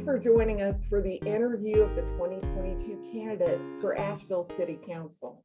Thanks for joining us for the interview of the 2022 candidates for Asheville City Council.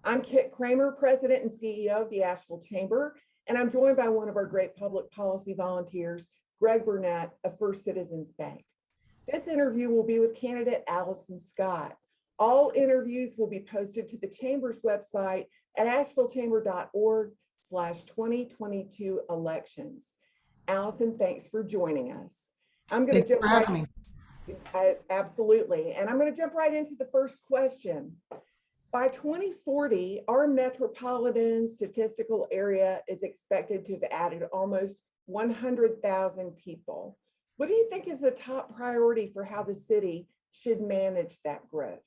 I'm Kit Cramer, President and CEO of the Asheville Chamber, and I'm joined by one of our great public policy volunteers, Greg Burnette of First Citizens Bank. This interview will be with candidate Allison Scott. All interviews will be posted to the Chamber's website at ashevillechamber.org/2022 elections. Allison, thanks for joining us. I'm going to jump right in. Absolutely. And I'm going to jump right into the first question. By 2040, our metropolitan statistical area is expected to have added almost 100,000 people. What do you think is the top priority for how the city should manage that growth?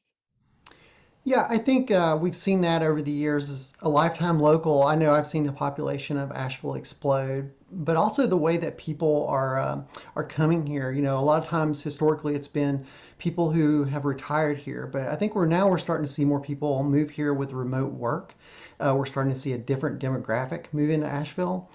Yeah, I think we've seen that over the years as a lifetime local. I know I've seen the population of Asheville explode, but also the way that people are coming here. You know, a lot of times historically it's been people who have retired here, but I think we're starting to see more people move here with remote work. We're starting to see a different demographic move into Asheville,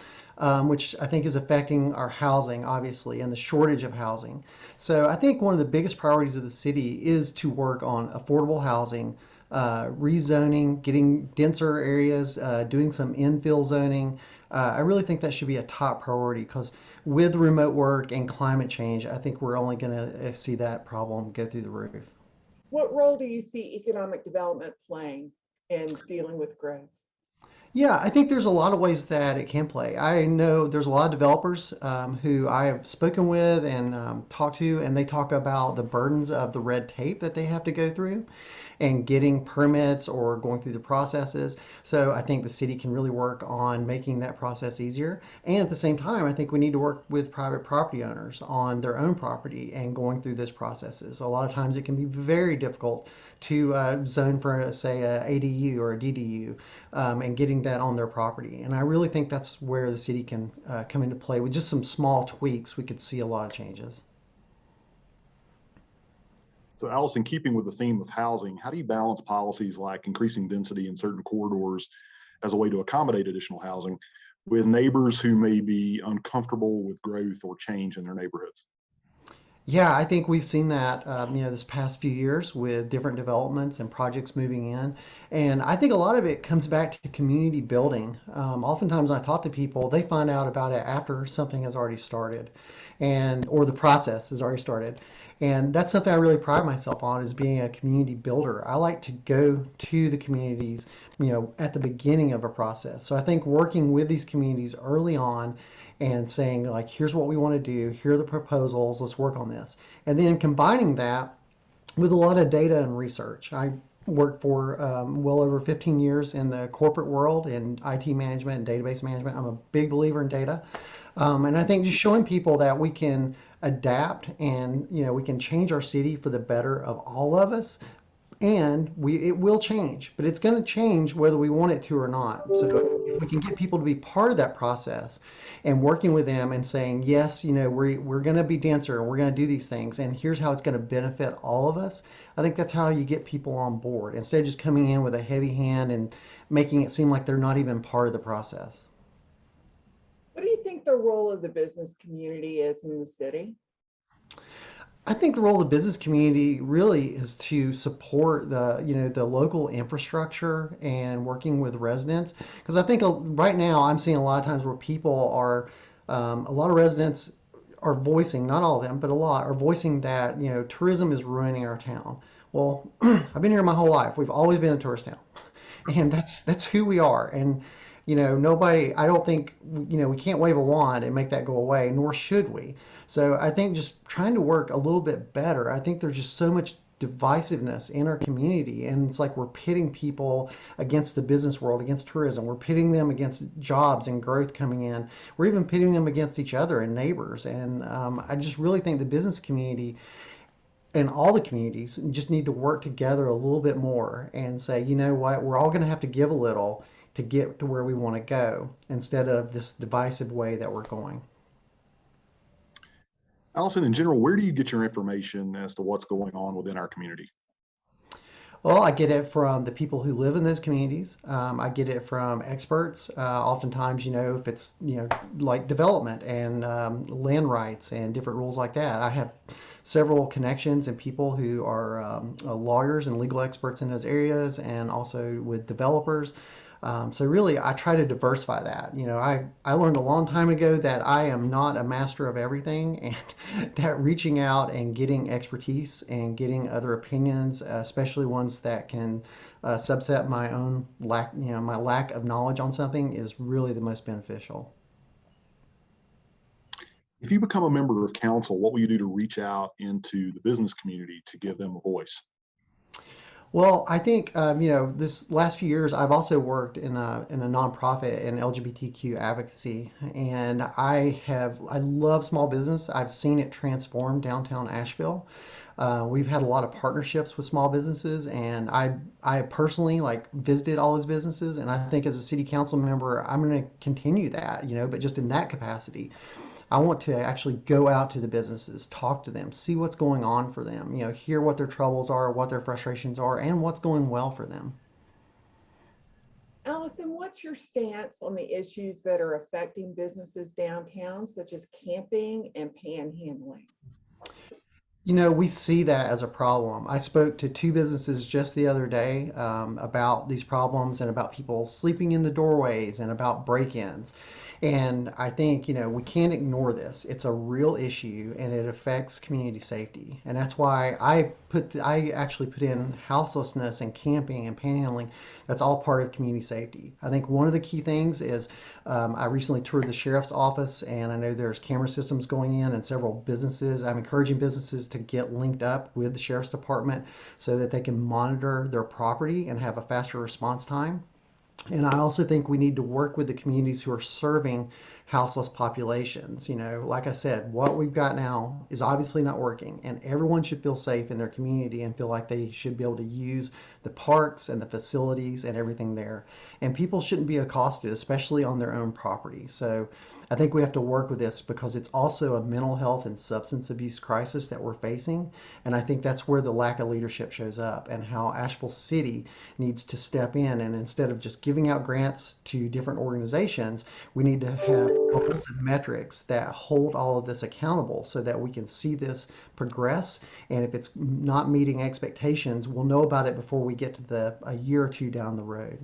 which I think is affecting our housing, obviously, and the shortage of housing. So I think one of the biggest priorities of the city is to work on affordable housing, rezoning, getting denser areas, doing some infill zoning. I really think that should be a top priority because with remote work and climate change, I think we're only going to see that problem go through the roof. What role do you see economic development playing in dealing with growth? Yeah, I think there's a lot of ways that it can play. I know there's a lot of developers who I have spoken with and talked to, and they talk about the burdens of the red tape that they have to go through and getting permits or going through the processes. So I think the city can really work on making that process easier. And at the same time, I think we need to work with private property owners on their own property and going through those processes. A lot of times it can be very difficult to zone for, say, a ADU or a DDU and getting that on their property. And I really think that's where the city can come into play. With just some small tweaks, we could see a lot of changes. So Allison, keeping with the theme of housing, how do you balance policies like increasing density in certain corridors as a way to accommodate additional housing with neighbors who may be uncomfortable with growth or change in their neighborhoods? Yeah, I think we've seen that, this past few years with different developments and projects moving in. And I think a lot of it comes back to community building. Oftentimes I talk to people, they find out about it after something has already started or the process has already started. And that's something I really pride myself on is being a community builder. I like to go to the communities, at the beginning of a process. So I think working with these communities early on and saying like, here's what we want to do, here are the proposals, let's work on this. And then combining that with a lot of data and research. I worked for well over 15 years in the corporate world in IT management and database management. I'm a big believer in data. And I think just showing people that we can adapt and we can change our city for the better of all of us, and it will change, but it's going to change whether we want it to or not. So if we can get people to be part of that process and working with them and saying, yes, we're going to be denser and we're going to do these things, and here's how it's going to benefit all of us. I think that's how you get people on board instead of just coming in with a heavy hand and making it seem like they're not even part of the process. What do you think the role of the business community is in the city? I think the role of the business community really is to support the local infrastructure and working with residents. Because I think right now I'm seeing a lot of times where people are, a lot of residents are voicing, not all of them, but a lot are voicing that, tourism is ruining our town. Well, I've been here my whole life. We've always been a tourist town. And that's who we are. And nobody, I don't think, we can't wave a wand and make that go away, nor should we. So I think just trying to work a little bit better. I think there's just so much divisiveness in our community, and it's like we're pitting people against the business world, against tourism. We're pitting them against jobs and growth coming in. We're even pitting them against each other and neighbors. And I just really think the business community and all the communities just need to work together a little bit more and say, you know what, we're all going to have to give a little to get to where we want to go instead of this divisive way that we're going. Allison, in general, where do you get your information as to what's going on within our community? Well, I get it from the people who live in those communities. I get it from experts. Oftentimes, if it's, like development and land rights and different rules like that. I have several connections and people who are lawyers and legal experts in those areas, and also with developers. So really, I try to diversify that. I learned a long time ago that I am not a master of everything, and that reaching out and getting expertise and getting other opinions, especially ones that can subset my own lack, my lack of knowledge on something, is really the most beneficial. If you become a member of council, what will you do to reach out into the business community to give them a voice? Well, I think this last few years I've also worked in a nonprofit in LGBTQ advocacy, and I love small business. I've seen it transform downtown Asheville. We've had a lot of partnerships with small businesses, and I personally like visited all those businesses, and I think as a city council member I'm going to continue that, but just in that capacity. I want to actually go out to the businesses, talk to them, see what's going on for them, hear what their troubles are, what their frustrations are, and what's going well for them. Allison, what's your stance on the issues that are affecting businesses downtown, such as camping and panhandling? We see that as a problem. I spoke to two businesses just the other day about these problems and about people sleeping in the doorways and about break-ins. And I think, we can't ignore this. It's a real issue and it affects community safety. And that's why I actually put in houselessness and camping and panhandling. That's all part of community safety. I think one of the key things is I recently toured the sheriff's office, and I know there's camera systems going in several businesses. I'm encouraging businesses to get linked up with the sheriff's department so that they can monitor their property and have a faster response time. And I also think we need to work with the communities who are serving houseless populations. Like I said, what we've got now is obviously not working, and everyone should feel safe in their community and feel like they should be able to use the parks and the facilities and everything there. And people shouldn't be accosted, especially on their own property. So I think we have to work with this because it's also a mental health and substance abuse crisis that we're facing. And I think that's where the lack of leadership shows up, and how Asheville City needs to step in. And instead of just giving out grants to different organizations, we need to have goals and metrics that hold all of this accountable so that we can see this progress. And if it's not meeting expectations, we'll know about it before we get to a year or two down the road.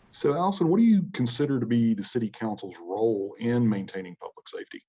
So, Allison, what do you consider to be the city council's role in maintaining public safety?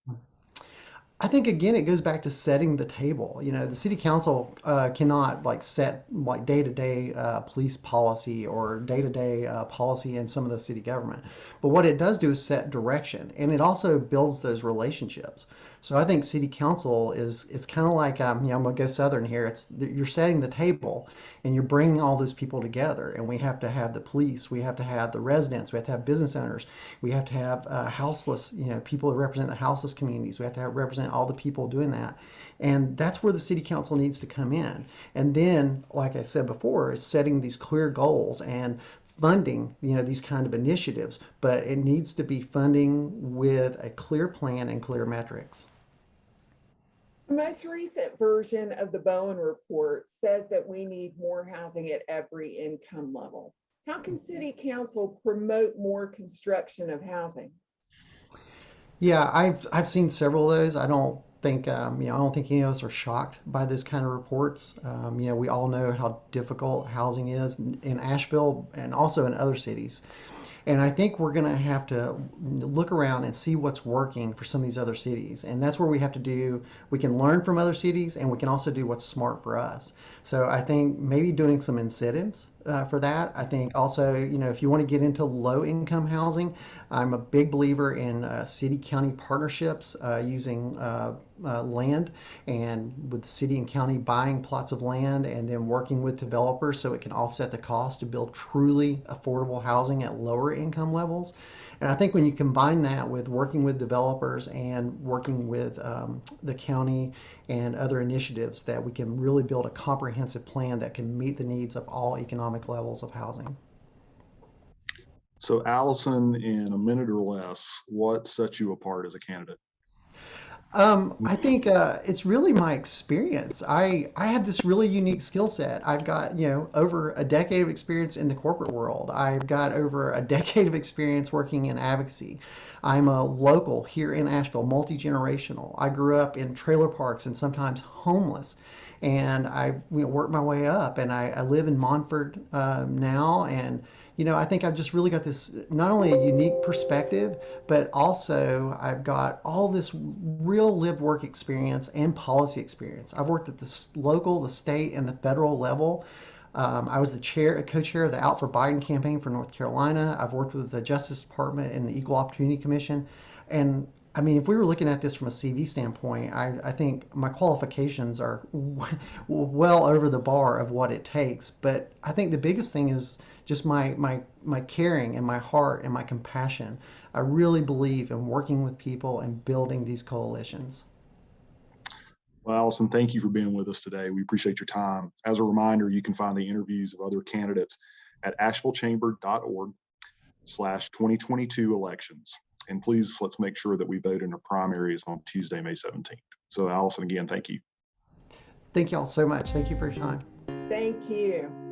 I think again it goes back to setting the table. The city council cannot like set like day-to-day police policy or day-to-day policy in some of the city government. But what it does do is set direction, and it also builds those relationships. So I think city council is it's kind of like I'm gonna go southern here. You're setting the table, and you're bringing all those people together. And we have to have the police, we have to have the residents, we have to have business owners, we have to have houseless, people that represent the houseless communities. We have to represent all the people doing that. And that's where the city council needs to come in. And then, like I said before, is setting these clear goals and funding, these kind of initiatives. But it needs to be funding with a clear plan and clear metrics. The most recent version of the Bowen report says that we need more housing at every income level. How can city council promote more construction of housing? Yeah, I've seen several of those. I don't think any of us are shocked by those kind of reports. We all know how difficult housing is in Asheville and also in other cities. And I think we're going to have to look around and see what's working for some of these other cities. And that's where we can learn from other cities, and we can also do what's smart for us. So I think maybe doing some incentives for that. I think also, if you want to get into low income housing, I'm a big believer in city county partnerships using land, and with the city and county buying plots of land and then working with developers so it can offset the cost to build truly affordable housing at lower income levels. And I think when you combine that with working with developers and working with the county and other initiatives, that we can really build a comprehensive plan that can meet the needs of all economic levels of housing. So, Allison, in a minute or less, what sets you apart as a candidate? I think it's really my experience. I have this really unique skill set. I've got, over a decade of experience in the corporate world. I've got over a decade of experience working in advocacy. I'm a local here in Asheville, multi-generational. I grew up in trailer parks and sometimes homeless. And I worked my way up, and I live in Montford now. And I think I've just really got this not only a unique perspective, but also I've got all this real lived work experience and policy experience. I've worked at the local, the state, and the federal level. I was co-chair of the Out for Biden campaign for North Carolina. I've worked with the Justice Department and the Equal Opportunity Commission. And I mean, if we were looking at this from a CV standpoint, I think my qualifications are well over the bar of what it takes. But I think the biggest thing is just my caring and my heart and my compassion. I really believe in working with people and building these coalitions. Well, Allison, thank you for being with us today. We appreciate your time. As a reminder, you can find the interviews of other candidates at ashevillechamber.org/2022 elections. And please, let's make sure that we vote in the primaries on Tuesday, May 17th. So Allison, again, thank you. Thank you all so much. Thank you for your time. Thank you.